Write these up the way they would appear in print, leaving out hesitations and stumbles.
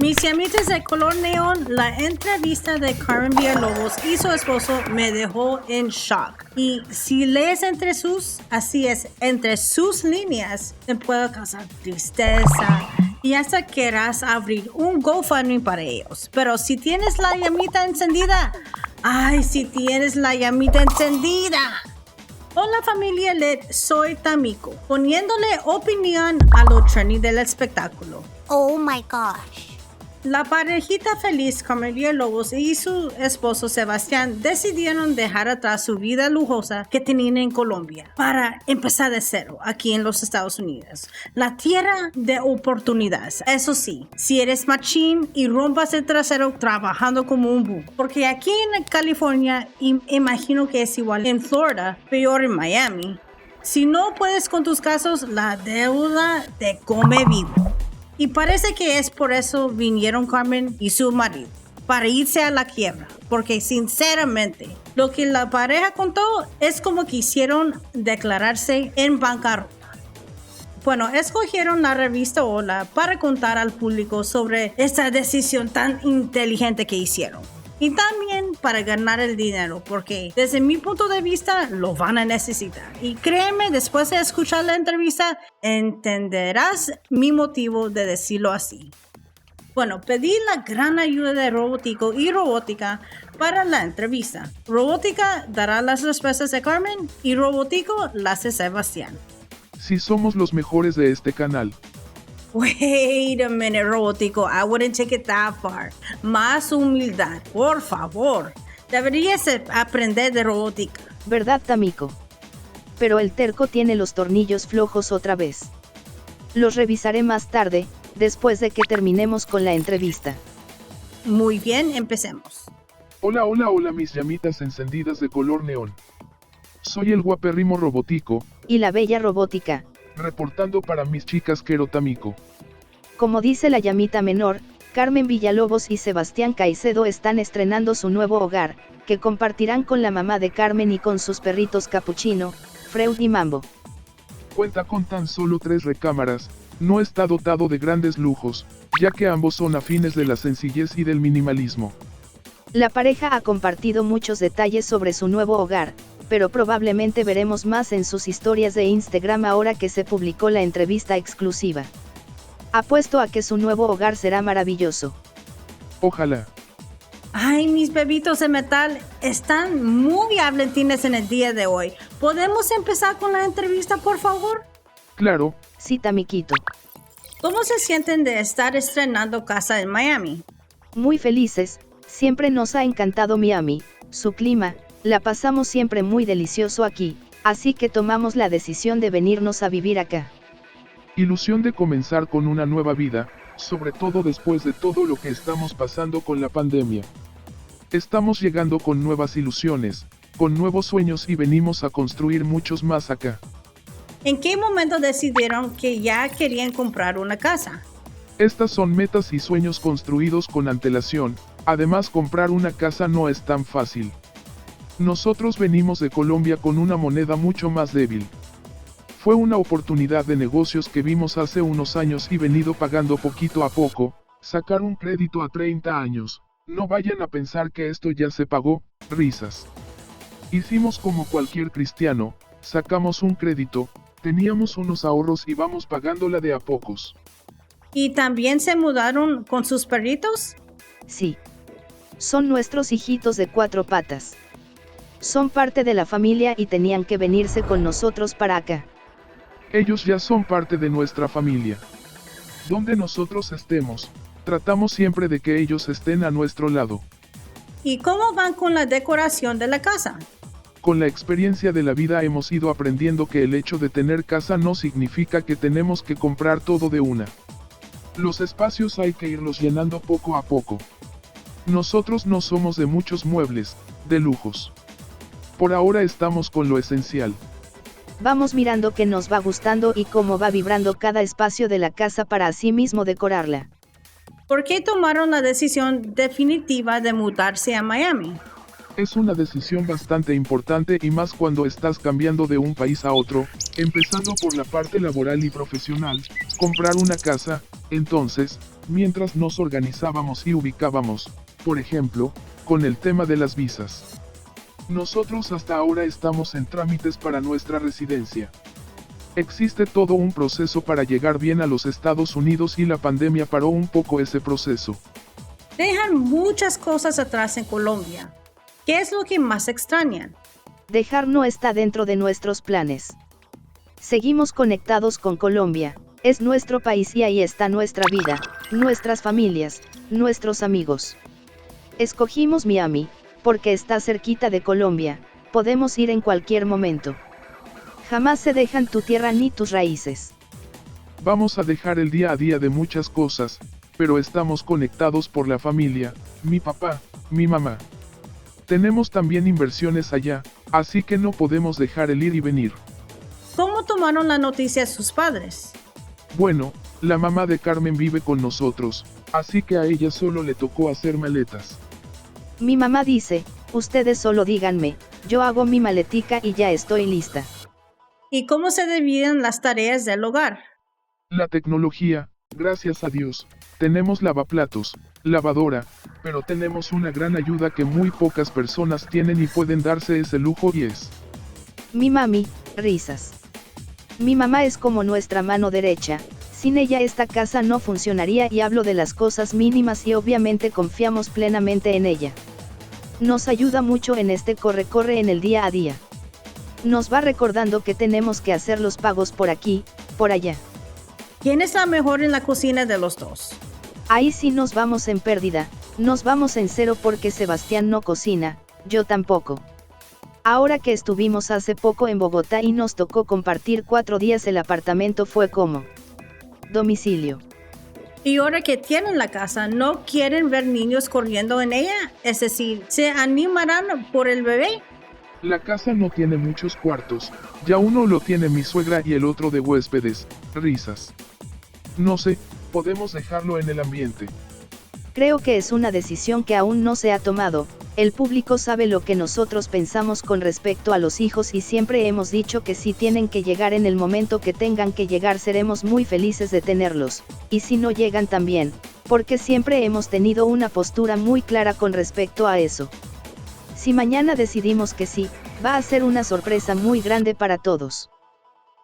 Mis llamitas de color neón, la entrevista de Carmen Villalobos y su esposo me dejó en shock. Y si lees entre sus líneas, te puede causar tristeza y hasta querrás abrir un GoFundMe para ellos. Pero si tienes la llamita encendida, si tienes la llamita encendida. Hola familia LED, soy Tamiko, poniéndole opinión a lo trending del espectáculo. Oh my gosh. La parejita feliz Carmen Villalobos y su esposo Sebastián decidieron dejar atrás su vida lujosa que tenían en Colombia para empezar de cero aquí en los Estados Unidos. La tierra de oportunidades. Eso sí, si eres machín y rompas el trasero trabajando como un búho. Porque aquí en California, y imagino que es igual en Florida, peor en Miami. Si no puedes con tus casos, la deuda te come vivo. Y parece que es por eso vinieron Carmen y su marido, para irse a la quiebra. Porque sinceramente, lo que la pareja contó es como quisieron declararse en bancarrota. Bueno, escogieron la revista Hola para contar al público sobre esta decisión tan inteligente que hicieron. Y también para ganar el dinero, porque desde mi punto de vista lo van a necesitar. Y créeme, después de escuchar la entrevista, entenderás mi motivo de decirlo así. Bueno, pedí la gran ayuda de Robotico y Robótica para la entrevista. Robótica dará las respuestas de Carmen y Robotico las de Sebastián. Sí, somos los mejores de este canal. Wait a minute, Robotico. I wouldn't take it that far. Más humildad, por favor. Deberías aprender de Robótica. ¿Verdad, Tamiko? Pero el terco tiene los tornillos flojos otra vez. Los revisaré más tarde, después de que terminemos con la entrevista. Muy bien, empecemos. Hola, mis llamitas encendidas de color neón. Soy el guapérrimo Robotico. Y la bella Robótica. Reportando para mis chicas Quero Tamiko. Como dice la llamita menor, Carmen Villalobos y Sebastián Caicedo están estrenando su nuevo hogar, que compartirán con la mamá de Carmen y con sus perritos Capuchino, Freud y Mambo. Cuenta con tan solo 3 recámaras, no está dotado de grandes lujos, ya que ambos son afines de la sencillez y del minimalismo. La pareja ha compartido muchos detalles sobre su nuevo hogar, pero probablemente veremos más en sus historias de Instagram ahora que se publicó la entrevista exclusiva. Apuesto a que su nuevo hogar será maravilloso. Ojalá. Ay, mis bebitos de metal están muy hablantines en el día de hoy. ¿Podemos empezar con la entrevista, por favor? Claro. Sí, Tamiquito. ¿Cómo se sienten de estar estrenando casa en Miami? Muy felices, siempre nos ha encantado Miami, su clima. La pasamos siempre muy delicioso aquí, así que tomamos la decisión de venirnos a vivir acá. Ilusión de comenzar con una nueva vida, sobre todo después de todo lo que estamos pasando con la pandemia. Estamos llegando con nuevas ilusiones, con nuevos sueños y venimos a construir muchos más acá. ¿En qué momento decidieron que ya querían comprar una casa? Estas son metas y sueños construidos con antelación, además comprar una casa no es tan fácil. Nosotros venimos de Colombia con una moneda mucho más débil. Fue una oportunidad de negocios que vimos hace unos años y venido pagando poquito a poco, sacar un crédito a 30 años. No vayan a pensar que esto ya se pagó, risas. Hicimos como cualquier cristiano, sacamos un crédito, teníamos unos ahorros y vamos pagándola de a pocos. ¿Y también se mudaron con sus perritos? Sí. Son nuestros hijitos de 4 patas. Son parte de la familia y tenían que venirse con nosotros para acá. Ellos ya son parte de nuestra familia. Donde nosotros estemos, tratamos siempre de que ellos estén a nuestro lado. ¿Y cómo van con la decoración de la casa? Con la experiencia de la vida hemos ido aprendiendo que el hecho de tener casa no significa que tenemos que comprar todo de una. Los espacios hay que irlos llenando poco a poco. Nosotros no somos de muchos muebles, de lujos. Por ahora estamos con lo esencial. Vamos mirando qué nos va gustando y cómo va vibrando cada espacio de la casa para así mismo decorarla. ¿Por qué tomaron la decisión definitiva de mudarse a Miami? Es una decisión bastante importante y más cuando estás cambiando de un país a otro, empezando por la parte laboral y profesional, comprar una casa, entonces, mientras nos organizábamos y ubicábamos, por ejemplo, con el tema de las visas. Nosotros hasta ahora estamos en trámites para nuestra residencia. Existe todo un proceso para llegar bien a los Estados Unidos y la pandemia paró un poco ese proceso. Dejan muchas cosas atrás en Colombia. ¿Qué es lo que más extrañan? Dejar no está dentro de nuestros planes. Seguimos conectados con Colombia, es nuestro país y ahí está nuestra vida, nuestras familias, nuestros amigos. Escogimos Miami, porque está cerquita de Colombia, podemos ir en cualquier momento. Jamás se dejan tu tierra ni tus raíces. Vamos a dejar el día a día de muchas cosas, pero estamos conectados por la familia, mi papá, mi mamá. Tenemos también inversiones allá, así que no podemos dejar el ir y venir. ¿Cómo tomaron la noticia sus padres? Bueno, la mamá de Carmen vive con nosotros, así que a ella solo le tocó hacer maletas. Mi mamá dice, ustedes solo díganme, yo hago mi maletica y ya estoy lista. ¿Y cómo se dividen las tareas del hogar? La tecnología, gracias a Dios, tenemos lavaplatos, lavadora, pero tenemos una gran ayuda que muy pocas personas tienen y pueden darse ese lujo y es Mi mami, risas. Mi mamá es como nuestra mano derecha, sin ella esta casa no funcionaría y hablo de las cosas mínimas y obviamente confiamos plenamente en ella. Nos ayuda mucho en este corre-corre en el día a día. Nos va recordando que tenemos que hacer los pagos por aquí, por allá. ¿Quién es la mejor en la cocina de los dos? Ahí sí nos vamos en pérdida, nos vamos en cero porque Sebastián no cocina, yo tampoco. Ahora que estuvimos hace poco en Bogotá y nos tocó compartir 4 días el apartamento fue como domicilio. Y ahora que tienen la casa, ¿no quieren ver niños corriendo en ella? Es decir, ¿se animarán por el bebé? La casa no tiene muchos cuartos, ya uno lo tiene mi suegra y el otro de huéspedes, risas. No sé, podemos dejarlo en el ambiente. Creo que es una decisión que aún no se ha tomado, el público sabe lo que nosotros pensamos con respecto a los hijos y siempre hemos dicho que si tienen que llegar en el momento que tengan que llegar seremos muy felices de tenerlos, y si no llegan también, porque siempre hemos tenido una postura muy clara con respecto a eso. Si mañana decidimos que sí, va a ser una sorpresa muy grande para todos.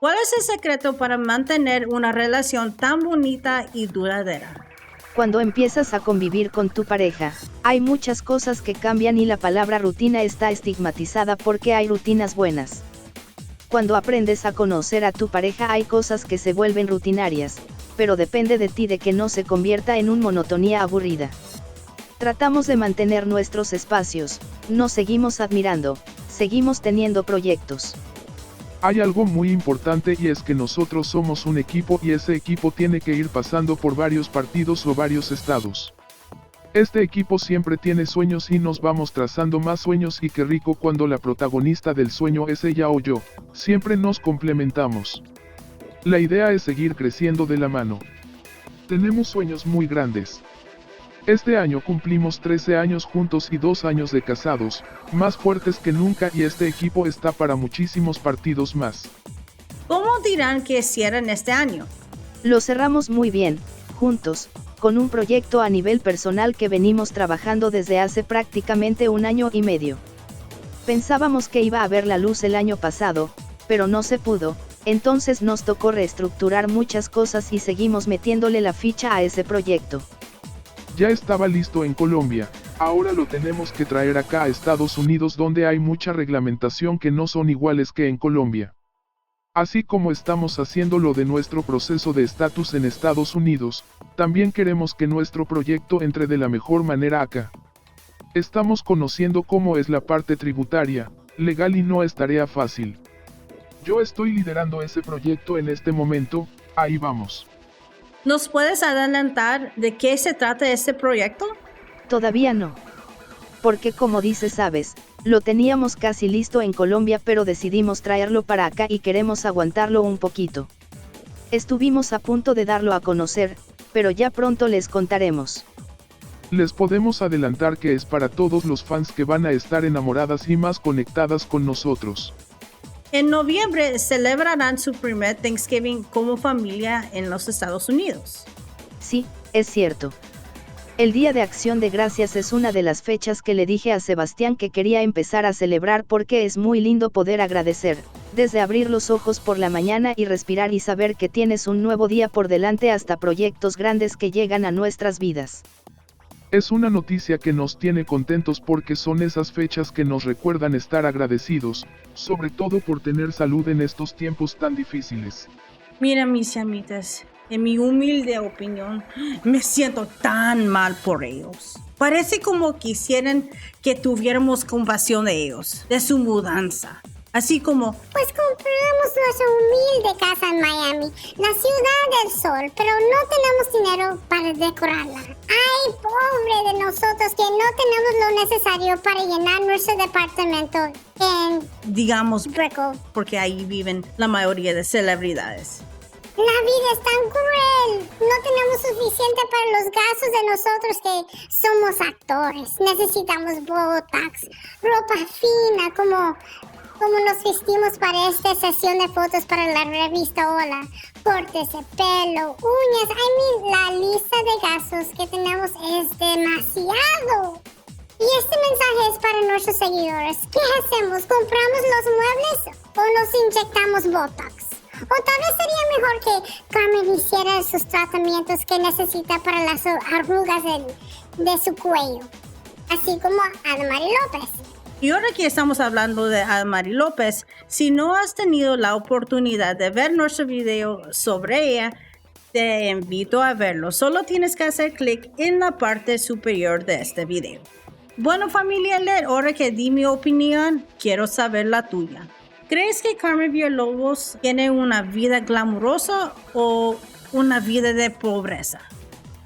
¿Cuál es el secreto para mantener una relación tan bonita y duradera? Cuando empiezas a convivir con tu pareja, hay muchas cosas que cambian y la palabra rutina está estigmatizada porque hay rutinas buenas. Cuando aprendes a conocer a tu pareja hay cosas que se vuelven rutinarias, pero depende de ti de que no se convierta en una monotonía aburrida. Tratamos de mantener nuestros espacios, nos seguimos admirando, seguimos teniendo proyectos. Hay algo muy importante y es que nosotros somos un equipo y ese equipo tiene que ir pasando por varios partidos o varios estados. Este equipo siempre tiene sueños y nos vamos trazando más sueños y qué rico cuando la protagonista del sueño es ella o yo, siempre nos complementamos. La idea es seguir creciendo de la mano. Tenemos sueños muy grandes. Este año cumplimos 13 años juntos y 2 años de casados, más fuertes que nunca y este equipo está para muchísimos partidos más. ¿Cómo dirán que cierran este año? Lo cerramos muy bien, juntos, con un proyecto a nivel personal que venimos trabajando desde hace prácticamente 1 año y medio. Pensábamos que iba a ver la luz el año pasado, pero no se pudo, entonces nos tocó reestructurar muchas cosas y seguimos metiéndole la ficha a ese proyecto. Ya estaba listo en Colombia, ahora lo tenemos que traer acá a Estados Unidos donde hay mucha reglamentación que no son iguales que en Colombia. Así como estamos haciendo lo de nuestro proceso de estatus en Estados Unidos, también queremos que nuestro proyecto entre de la mejor manera acá. Estamos conociendo cómo es la parte tributaria, legal y no es tarea fácil. Yo estoy liderando ese proyecto en este momento, ahí vamos. ¿Nos puedes adelantar de qué se trata este proyecto? Todavía no. Porque como dices sabes, lo teníamos casi listo en Colombia pero decidimos traerlo para acá y queremos aguantarlo un poquito. Estuvimos a punto de darlo a conocer, pero ya pronto les contaremos. Les podemos adelantar que es para todos los fans que van a estar enamoradas y más conectadas con nosotros. En noviembre celebrarán su primer Thanksgiving como familia en los Estados Unidos. Sí, Es cierto. El Día de Acción de Gracias es una de las fechas que le dije a Sebastián que quería empezar a celebrar porque es muy lindo poder agradecer, desde abrir los ojos por la mañana y respirar y saber que tienes un nuevo día por delante hasta proyectos grandes que llegan a nuestras vidas. Es una noticia que nos tiene contentos porque son esas fechas que nos recuerdan estar agradecidos, sobre todo por tener salud en estos tiempos tan difíciles. Mira, mis amitas, en mi humilde opinión, me siento tan mal por ellos. Parece como quisieran que tuviéramos compasión de ellos, de su mudanza. Así como, Pues compramos nuestra humilde casa en Miami, la ciudad del sol, pero no tenemos dinero para decorarla. Ay, pobre de nosotros que no tenemos lo necesario para llenar nuestro departamento en digamos, Brickell. porque ahí viven la mayoría de celebridades. La vida es tan cruel. No tenemos suficiente para los gastos de nosotros que somos actores. Necesitamos botox, ropa fina, como nos vestimos para esta sesión de fotos para la revista Hola. Cortes de pelo, uñas. La lista de gastos que tenemos es demasiado. Y este mensaje es para nuestros seguidores. ¿Qué hacemos? ¿Compramos los muebles o nos inyectamos botox? O tal vez sería mejor que Carmen hiciera sus tratamientos que necesita para las arrugas de su cuello. Así como Adamari López. Y ahora que estamos hablando de Adamari López, si no has tenido la oportunidad de ver nuestro video sobre ella, te invito a verlo. Solo tienes que hacer clic en la parte superior de este video. Bueno, familia LED, ahora que di mi opinión, quiero saber la tuya. ¿Crees que Carmen Villalobos tiene una vida glamurosa o una vida de pobreza?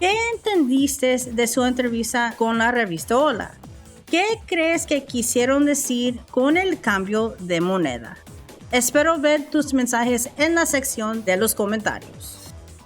¿Qué entendiste de su entrevista con la revista Hola? ¿Qué crees que quisieron decir con el cambio de moneda? Espero ver tus mensajes en la sección de los comentarios.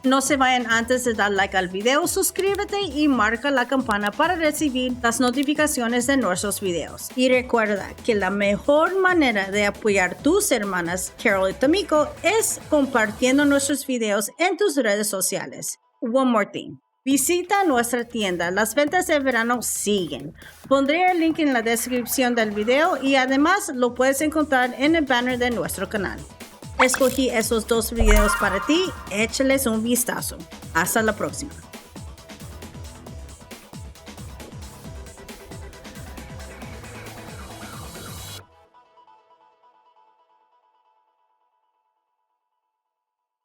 No se vayan antes de dar like al video, suscríbete y marca la campana para recibir las notificaciones de nuestros videos. Y recuerda que la mejor manera de apoyar tus hermanas Carol y Tamiko es compartiendo nuestros videos en tus redes sociales. One more thing. Visita nuestra tienda, las ventas de verano siguen. Pondré el link en la descripción del video y además lo puedes encontrar en el banner de nuestro canal. Escogí esos 2 videos para ti, échales un vistazo. Hasta la próxima.